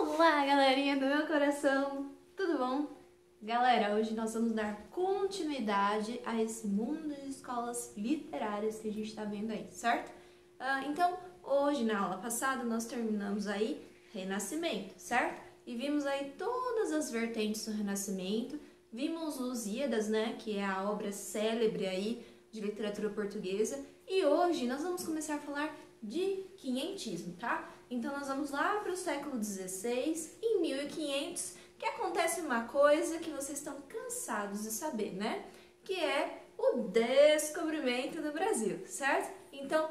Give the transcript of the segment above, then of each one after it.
Olá, galerinha do meu coração, tudo bom? Galera, hoje nós vamos dar continuidade a esse mundo de escolas literárias que a gente está vendo aí, certo? Então, hoje na aula passada nós terminamos aí Renascimento, certo? E vimos aí todas as vertentes do Renascimento, vimos Lusíadas, né, que é a obra célebre aí de literatura portuguesa, e hoje nós vamos começar a falar de quinhentismo, tá? Então nós vamos lá para o século XVI, em 1500, que acontece uma coisa que vocês estão cansados de saber, né? Que é o descobrimento do Brasil, certo? Então,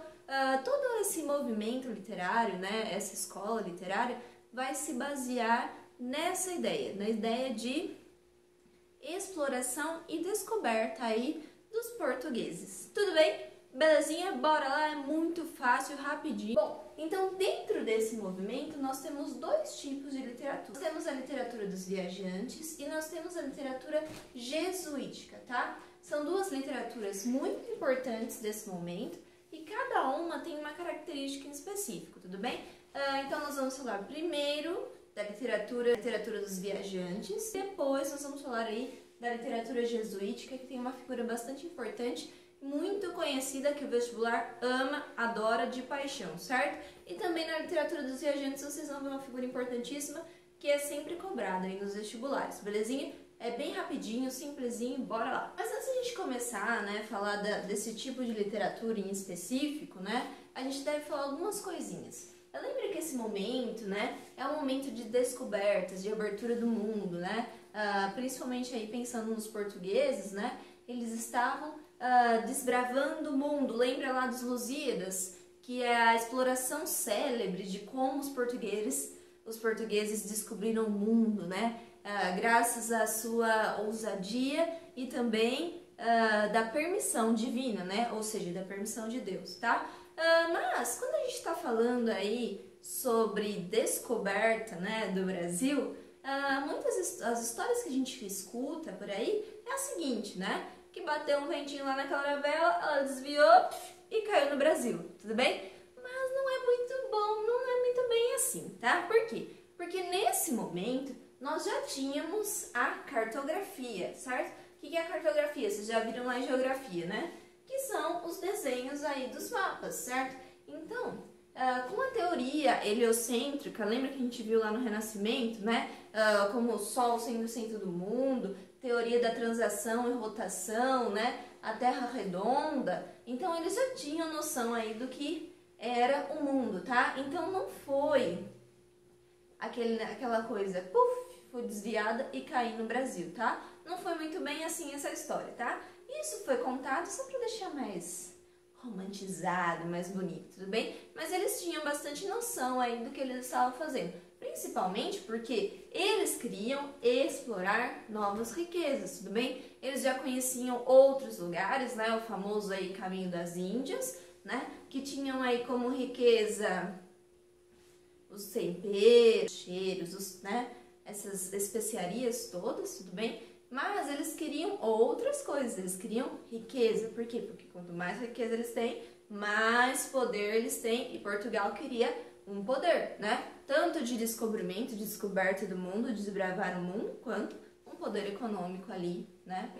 todo esse movimento literário, né, essa escola literária, vai se basear nessa ideia, na ideia de exploração e descoberta aí dos portugueses. Tudo bem? Belezinha? Bora lá, é muito fácil, rapidinho. Bom, então dentro desse movimento nós temos dois tipos de literatura. Nós temos a literatura dos viajantes e nós temos a literatura jesuítica, tá? São duas literaturas muito importantes desse momento e cada uma tem uma característica em específico, tudo bem? Então nós vamos falar primeiro da literatura dos viajantes, depois nós vamos falar aí da literatura jesuítica, que tem uma figura bastante importante, muito conhecida, que o vestibular ama, adora de paixão, certo? E também na literatura dos viajantes vocês vão ver uma figura importantíssima que é sempre cobrada aí nos vestibulares, belezinha? É bem rapidinho, simplesinho, bora lá. Mas antes de a gente começar, né, falar desse tipo de literatura em específico, né, a gente deve falar algumas coisinhas. Eu lembro que esse momento, né, é um momento de descobertas, de abertura do mundo, né, principalmente aí pensando nos portugueses, né, eles estavam desbravando o mundo. Lembra lá dos Lusíadas, que é a exploração célebre de como os portugueses descobriram o mundo, né, graças à sua ousadia e também da permissão divina, né, ou seja, da permissão de Deus, tá? Mas quando a gente está falando aí sobre descoberta, né, do Brasil, muitas as histórias que a gente escuta por aí é a seguinte, né, que bateu um ventinho lá na caravela, ela desviou e caiu no Brasil, tudo bem? Mas não é muito bom, não é muito bem assim, tá? Por quê? Porque nesse momento nós já tínhamos a cartografia, certo? O que é a cartografia? Vocês já viram lá em geografia, né? Que são os desenhos aí dos mapas, certo? Então, com a teoria heliocêntrica, lembra que a gente viu lá no Renascimento, né? Como o Sol sendo o centro do mundo, teoria da translação e rotação, né? A Terra redonda. Então, eles já tinham noção aí do que era o mundo, tá? Então, não foi aquela coisa, puf, foi desviada e caiu no Brasil, tá? Não foi muito bem assim essa história, tá? Isso foi contado só para deixar mais romantizado, mais bonito, tudo bem? Mas eles tinham bastante noção aí do que eles estavam fazendo, principalmente porque eles queriam explorar novas riquezas, tudo bem? Eles já conheciam outros lugares, né? O famoso aí Caminho das Índias, né? Que tinham aí como riqueza os temperos, cheiros, né? Essas especiarias todas, tudo bem? Mas eles queriam outras coisas, eles queriam riqueza. Por quê? Porque quanto mais riqueza eles têm, mais poder eles têm. E Portugal queria um poder, né? Tanto de descobrimento, de descoberta do mundo, de desbravar o mundo, quanto um poder econômico ali, né?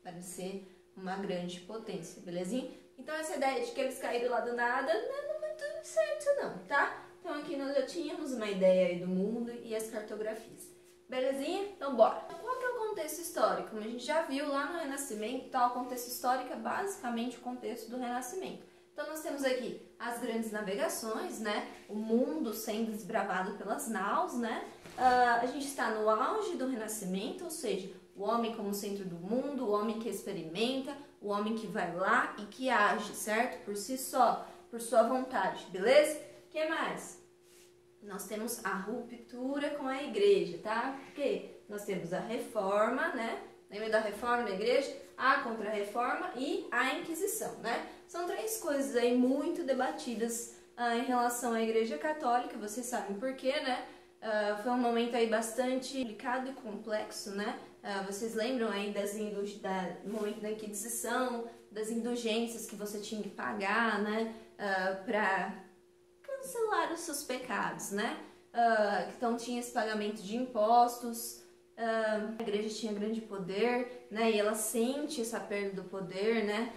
Para ser uma grande potência, belezinha? Então essa ideia de que eles caíram lá do nada não é muito certo não, tá? Então aqui nós já tínhamos uma ideia aí do mundo e as cartografias. Belezinha? Então bora! Qual que é o contexto histórico? Como a gente já viu lá no Renascimento, tá? O contexto histórico é basicamente o contexto do Renascimento. Então nós temos aqui as grandes navegações, né? O mundo sendo desbravado pelas naus, né? A gente está no auge do Renascimento, ou seja, o homem como centro do mundo, o homem que experimenta, o homem que vai lá e que age, certo? Por si só, por sua vontade, beleza? O que mais? Nós temos a ruptura com a igreja, tá? Porque nós temos a reforma, né? Lembra da reforma da igreja? A contra-reforma e a Inquisição, né? São três coisas aí muito debatidas em relação à igreja católica, vocês sabem por quê, né? Foi um momento aí bastante complicado e complexo, né? Vocês lembram aí do momento da Inquisição, das indulgências que você tinha que pagar, né? Para cancelar os seus pecados, né? então tinha esse pagamento de impostos, a igreja tinha grande poder, né, e ela sente essa perda do poder, né,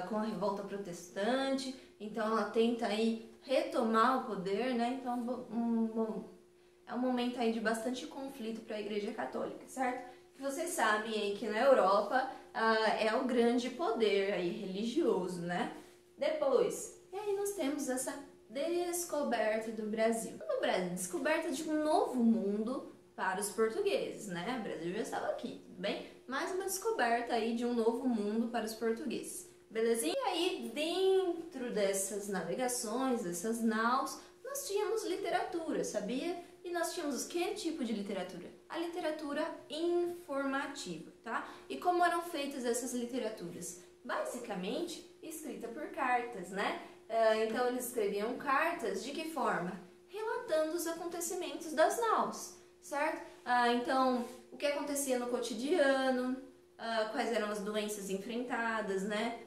com a revolta protestante, então ela tenta aí retomar o poder, né, então é um momento aí de bastante conflito para a igreja católica, certo? Que vocês sabem aí que na Europa é o grande poder aí religioso, né? Depois, e aí nós temos essa descoberta do Brasil. No Brasil, descoberta de um novo mundo para os portugueses, né? O Brasil já estava aqui, tudo bem? Mais uma descoberta aí de um novo mundo para os portugueses, belezinha? E aí, dentro dessas navegações, dessas naus, nós tínhamos literatura, sabia? E nós tínhamos que tipo de literatura? A literatura informativa, tá? E como eram feitas essas literaturas? Basicamente, escrita por cartas, né? Então, eles escreviam cartas de que forma? Relatando os acontecimentos das naus, certo? Então, o que acontecia no cotidiano, quais eram as doenças enfrentadas, né?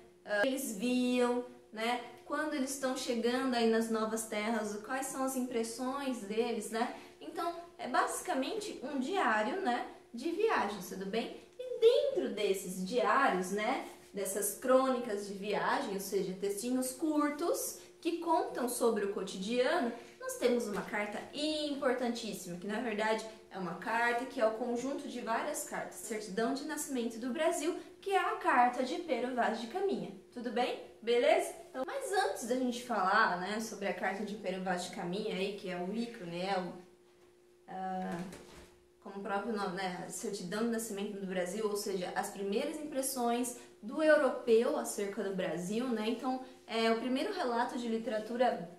Eles viam, né? Quando eles estão chegando aí nas novas terras, quais são as impressões deles, né? Então, é basicamente um diário, né, de viagens, tudo bem? E dentro desses diários, né, dessas crônicas de viagem, ou seja, textinhos curtos que contam sobre o cotidiano, nós temos uma carta importantíssima, que na verdade é uma carta que é o conjunto de várias cartas. Certidão de Nascimento do Brasil, que é a carta de Pero Vaz de Caminha. Tudo bem? Beleza? Então, mas antes da gente falar, né, sobre a carta de Pero Vaz de Caminha, aí, que é o ícone, como o próprio nome, né, a Certidão de Nascimento do Brasil, ou seja, as primeiras impressões do europeu acerca do Brasil, né? Então, é o primeiro relato de literatura,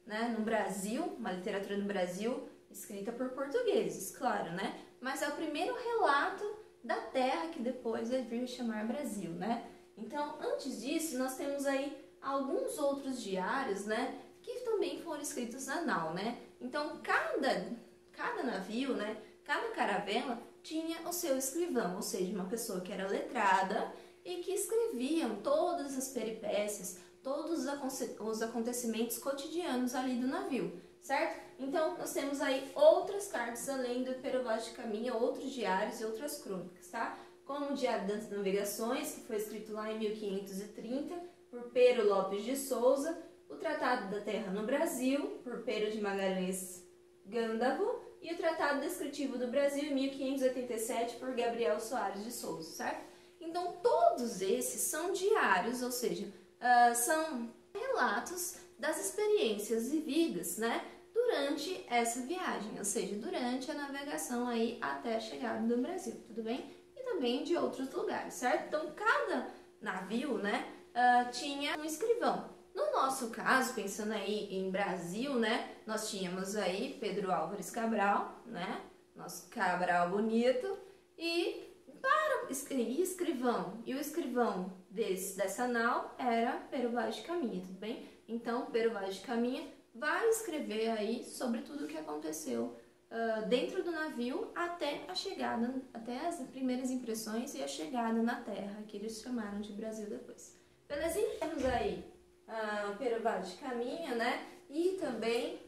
né, no Brasil, uma literatura no Brasil escrita por portugueses, claro, né? Mas é o primeiro relato da terra que depois vai vir chamar Brasil, né? Então, antes disso, nós temos aí alguns outros diários, né, que também foram escritos na nau, né? Então, cada navio, né, cada caravela tinha o seu escrivão, ou seja, uma pessoa que era letrada e que escreviam todas as peripécias, todos os acontecimentos cotidianos ali do navio, certo? Então, nós temos aí outras cartas além do Pero Vaz de Caminha, outros diários e outras crônicas, tá? Como o Diário das Navegações, que foi escrito lá em 1530 por Pero Lopes de Souza, o Tratado da Terra no Brasil, por Pero de Magalhães Gândavo, e o Tratado Descritivo do Brasil, em 1587, por Gabriel Soares de Souza, certo? Então, todos esses são diários, ou seja, são relatos das experiências vividas, né, durante essa viagem, ou seja, durante a navegação aí até a chegada do Brasil, tudo bem? E também de outros lugares, certo? Então, cada navio, né, tinha um escrivão. No nosso caso, pensando aí em Brasil, né, nós tínhamos aí Pedro Álvares Cabral, né, nosso Cabral bonito, e para escrivão, e o escrivão dessa nau era Pero Vaz de Caminha, tudo bem? Então, Pero Vaz de Caminha vai escrever aí sobre tudo o que aconteceu dentro do navio até a chegada, até as primeiras impressões e a chegada na terra, que eles chamaram de Brasil depois. Belezinha? Temos aí Pero Vaz de Caminha, né? E também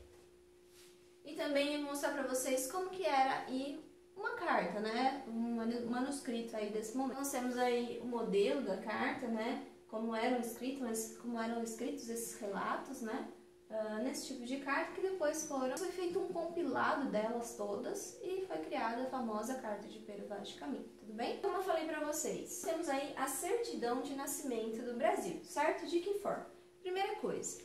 mostrar para vocês como que era aí uma carta, né? Um manuscrito aí desse momento. Nós temos aí o modelo da carta, né? Como eram escritos esses relatos, né? Nesse tipo de carta, que depois foi feito um compilado delas todas e foi criada a famosa carta de Pero Vaz de Caminha, tudo bem? Como eu falei para vocês, temos aí a Certidão de Nascimento do Brasil, certo? De que forma? Primeira coisa,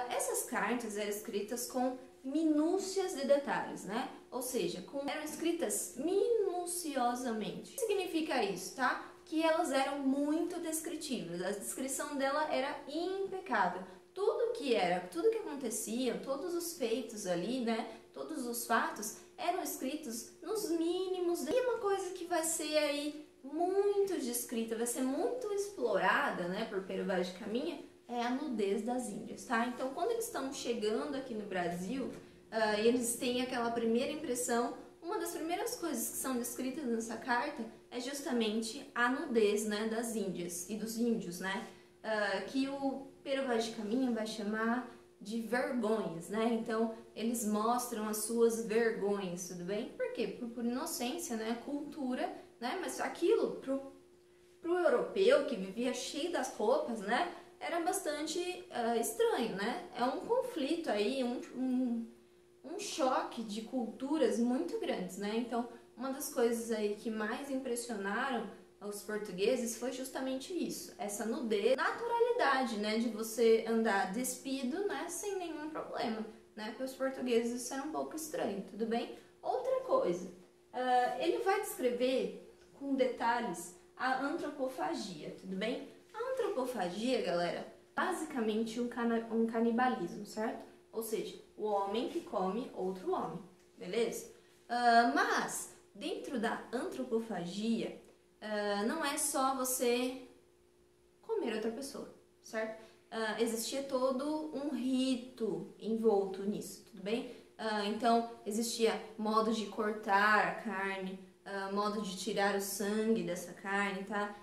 essas cartas eram escritas com minúcias de detalhes, né? Ou seja, eram escritas minuciosamente. O que significa isso, tá? Que elas eram muito descritivas, a descrição dela era impecável. Tudo que acontecia, todos os feitos ali, né? Todos os fatos eram escritos nos mínimos. E uma coisa que vai ser aí muito descrita, vai ser muito explorada, né, por Pero Vaz de Caminha, é a nudez das índias, tá? Então, quando eles estão chegando aqui no Brasil, eles têm aquela primeira impressão, uma das primeiras coisas que são descritas nessa carta é justamente a nudez, né, das índias e dos índios, né? Que o Pero Vaz de Caminha vai chamar de vergonhas, né? Então, eles mostram as suas vergonhas, tudo bem? Por quê? Por inocência, né? Cultura, né? Mas aquilo, pro europeu que vivia cheio das roupas, né? Era bastante estranho, né? É um conflito aí, um choque de culturas muito grandes, né? Então, uma das coisas aí que mais impressionaram os portugueses foi justamente isso, essa nudez, naturalidade, né, de você andar despido, né, sem nenhum problema, né, para os portugueses isso era um pouco estranho, tudo bem? Outra coisa, ele vai descrever com detalhes a antropofagia, tudo bem? A antropofagia, galera, basicamente um canibalismo, certo? Ou seja, o homem que come outro homem, beleza? Mas, dentro da antropofagia, não é só você comer outra pessoa, certo? Existia todo um rito envolto nisso, tudo bem? Então, existia modo de cortar a carne, modo de tirar o sangue dessa carne, tá?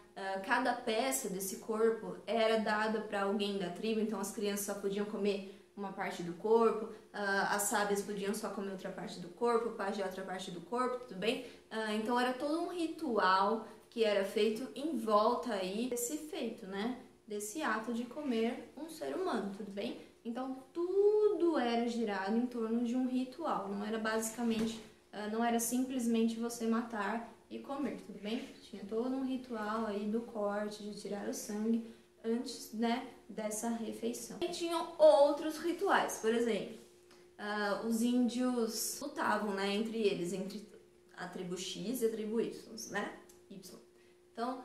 Cada peça desse corpo era dada para alguém da tribo, então as crianças só podiam comer uma parte do corpo, as sábias podiam só comer outra parte do corpo, o pajem outra parte do corpo, tudo bem? Então era todo um ritual que era feito em volta aí desse feito, né? Desse ato de comer um ser humano, tudo bem? Então tudo era girado em torno de um ritual, não era basicamente, não era simplesmente você matar e comer, tudo bem? Tinha todo um ritual aí do corte, de tirar o sangue antes, né, dessa refeição. E tinham outros rituais, por exemplo, os índios lutavam, né, entre eles, entre a tribo X e a tribo Y, né? Então,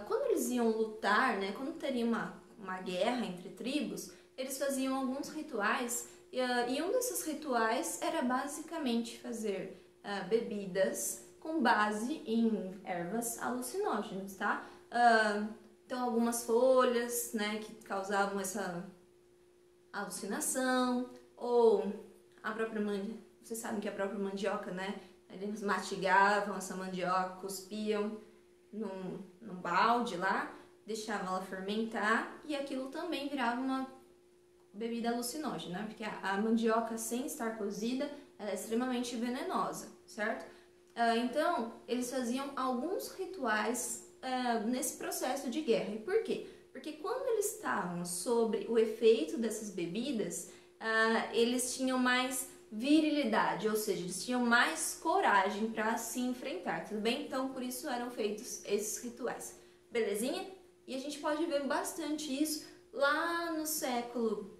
quando eles iam lutar, né, quando teria uma guerra entre tribos, eles faziam alguns rituais, e um desses rituais era basicamente fazer bebidas com base em ervas alucinógenas, tá? Então, algumas folhas, né, que causavam essa alucinação, ou a própria mandioca, vocês sabem que a própria mandioca, né, eles mastigavam essa mandioca, cuspiam num balde lá, deixavam ela fermentar e aquilo também virava uma bebida alucinógena, né? Porque a mandioca sem estar cozida ela é extremamente venenosa, certo? Então, eles faziam alguns rituais nesse processo de guerra. E por quê? Porque quando eles estavam sob o efeito dessas bebidas, eles tinham mais virilidade, ou seja, eles tinham mais coragem para se enfrentar, tudo bem? Então, por isso eram feitos esses rituais, belezinha? E a gente pode ver bastante isso lá no século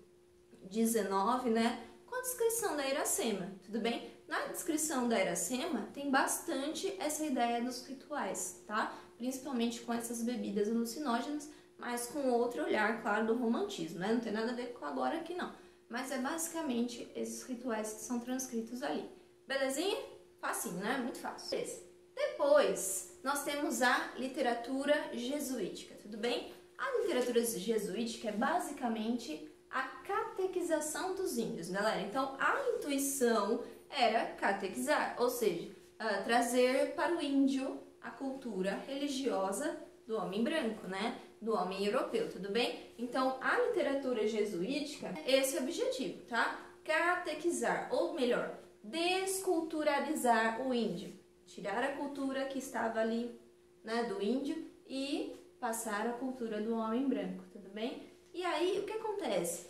XIX, né? Com a descrição da Iracema, tudo bem? Na descrição da Iracema tem bastante essa ideia dos rituais, tá? Principalmente com essas bebidas alucinógenas, mas com outro olhar, claro, do romantismo, né? Não tem nada a ver com agora aqui, não. Mas é basicamente esses rituais que são transcritos ali. Belezinha? Facinho, né? Muito fácil. Beleza. Depois, nós temos a literatura jesuítica, tudo bem? A literatura jesuítica é basicamente a catequização dos índios, galera. Então, a intuição era catequizar, ou seja, trazer para o índio a cultura religiosa do homem branco, né? Do homem europeu, tudo bem? Então, a literatura jesuítica, esse é o objetivo, tá? Catequizar, ou melhor, desculturalizar o índio. Tirar a cultura que estava ali, né, do índio e passar a cultura do homem branco, tudo bem? E aí, o que acontece?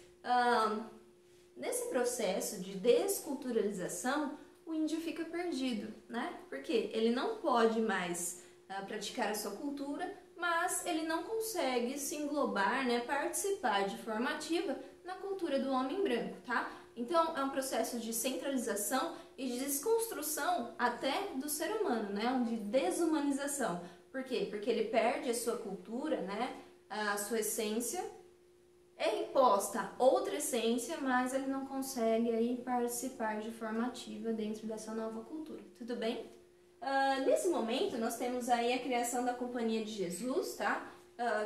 Nesse processo de desculturalização, o índio fica perdido, né? Porque ele não pode mais praticar a sua cultura, mas ele não consegue se englobar, né, participar de forma ativa na cultura do homem branco, tá? Então, é um processo de centralização e de desconstrução até do ser humano, né? De desumanização. Por quê? Porque ele perde a sua cultura, né, a sua essência, é imposta outra essência, mas ele não consegue aí participar de forma ativa dentro dessa nova cultura, tudo bem? Nesse momento, nós temos aí a criação da Companhia de Jesus, tá?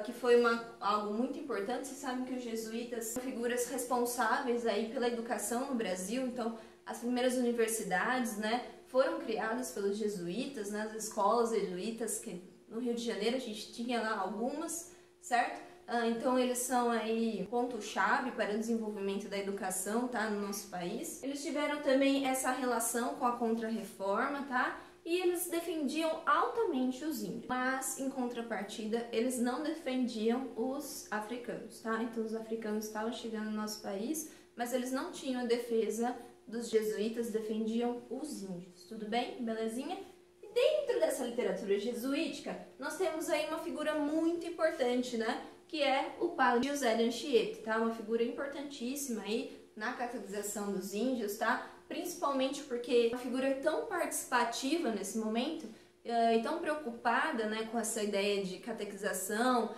Que foi algo muito importante. Vocês sabem que os jesuítas são figuras responsáveis aí pela educação no Brasil, então as primeiras universidades, né, foram criadas pelos jesuítas, né, as escolas jesuítas, que no Rio de Janeiro a gente tinha lá algumas, certo? Então eles são aí ponto-chave para o desenvolvimento da educação, tá, no nosso país. Eles tiveram também essa relação com a Contra-Reforma, tá? E eles defendiam altamente os índios, mas em contrapartida eles não defendiam os africanos, tá? Então os africanos estavam chegando no nosso país, mas eles não tinham a defesa dos jesuítas, defendiam os índios, tudo bem? Belezinha? E dentro dessa literatura jesuítica, nós temos aí uma figura muito importante, né? Que é o padre José de Anchieta, tá? Uma figura importantíssima aí na catequização dos índios, tá? Principalmente porque a figura é tão participativa nesse momento e tão preocupada, né, com essa ideia de catequização,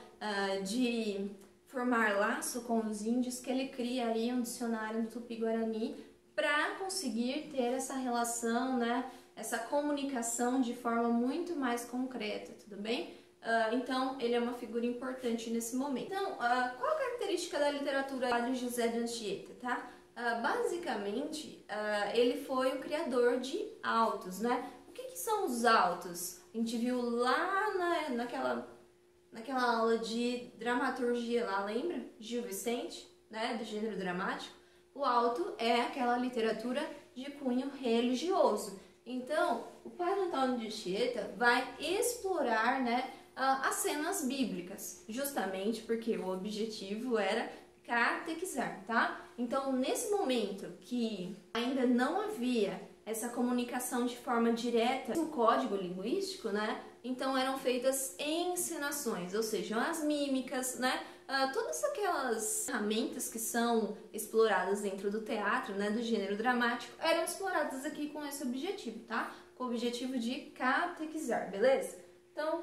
de formar laço com os índios, que ele cria aí um dicionário do Tupi-Guarani para conseguir ter essa relação, né, essa comunicação de forma muito mais concreta, tudo bem? Então, ele é uma figura importante nesse momento. Então, qual a característica da literatura do Padre José de Anchieta, tá? Basicamente, ele foi o criador de autos, né? O que são os autos? A gente viu lá naquela aula de dramaturgia lá, lembra? Gil Vicente, né? Do gênero dramático. O auto é aquela literatura de cunho religioso. Então, o Padre Antônio de Anchieta vai explorar, né, as cenas bíblicas, justamente porque o objetivo era catequizar, tá? Então, nesse momento que ainda não havia essa comunicação de forma direta, um código linguístico, né? Então eram feitas encenações, ou seja, as mímicas, né? Todas aquelas ferramentas que são exploradas dentro do teatro, né? Do gênero dramático, eram exploradas aqui com esse objetivo, tá? Com o objetivo de catequizar, beleza? Então,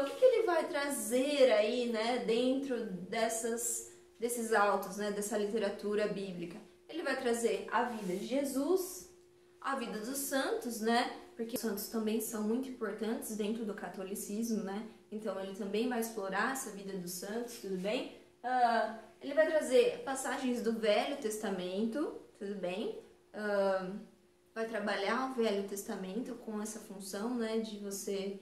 o que ele vai trazer aí, né? Dentro desses autos, né, dessa literatura bíblica? Ele vai trazer a vida de Jesus, a vida dos santos, né, porque os santos também são muito importantes dentro do catolicismo, né, então ele também vai explorar essa vida dos santos, tudo bem? Ele vai trazer passagens do Velho Testamento, tudo bem? Vai trabalhar o Velho Testamento com essa função, né, de você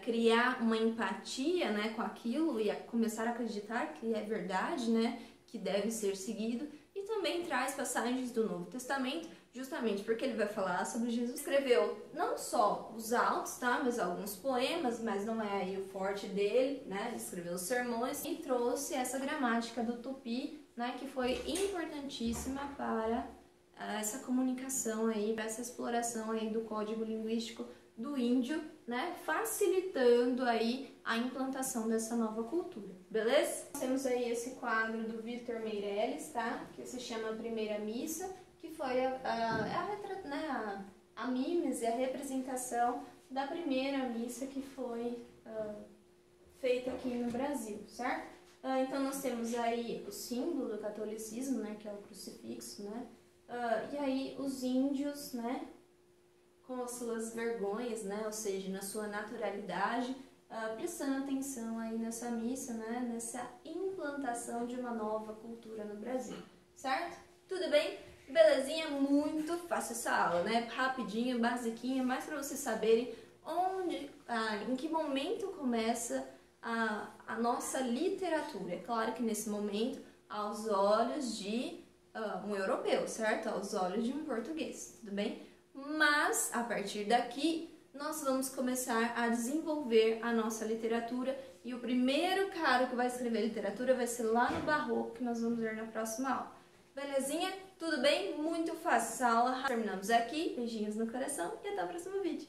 criar uma empatia, né, com aquilo e começar a acreditar que é verdade, né, que deve ser seguido, e também traz passagens do Novo Testamento, justamente porque ele vai falar sobre Jesus. Escreveu não só os autos, tá, mas alguns poemas, mas não é aí o forte dele, né, ele escreveu os sermões e trouxe essa gramática do Tupi, né, que foi importantíssima para essa comunicação aí, para essa exploração aí do código linguístico do índio, né, facilitando aí a implantação dessa nova cultura, beleza? Temos aí esse quadro do Victor Meirelles, tá, que se chama Primeira Missa, que foi a mímese, a representação da primeira missa que foi feita aqui no Brasil, certo? Então nós temos aí o símbolo do catolicismo, né, que é o crucifixo, né, e aí os índios, né, com as suas vergonhas, né, ou seja, na sua naturalidade, prestando atenção aí nessa missa, né, nessa implantação de uma nova cultura no Brasil, certo? Tudo bem? Belezinha? Muito fácil essa aula, né? Rapidinha, basiquinha, mas para vocês saberem em que momento começa a nossa literatura. É claro que nesse momento, aos olhos de um europeu, certo? Aos olhos de um português, tudo bem? Mas, a partir daqui, nós vamos começar a desenvolver a nossa literatura e o primeiro cara que vai escrever literatura vai ser lá no Barroco, que nós vamos ver na próxima aula. Belezinha? Tudo bem? Muito fácil essa aula. Terminamos aqui. Beijinhos no coração e até o próximo vídeo.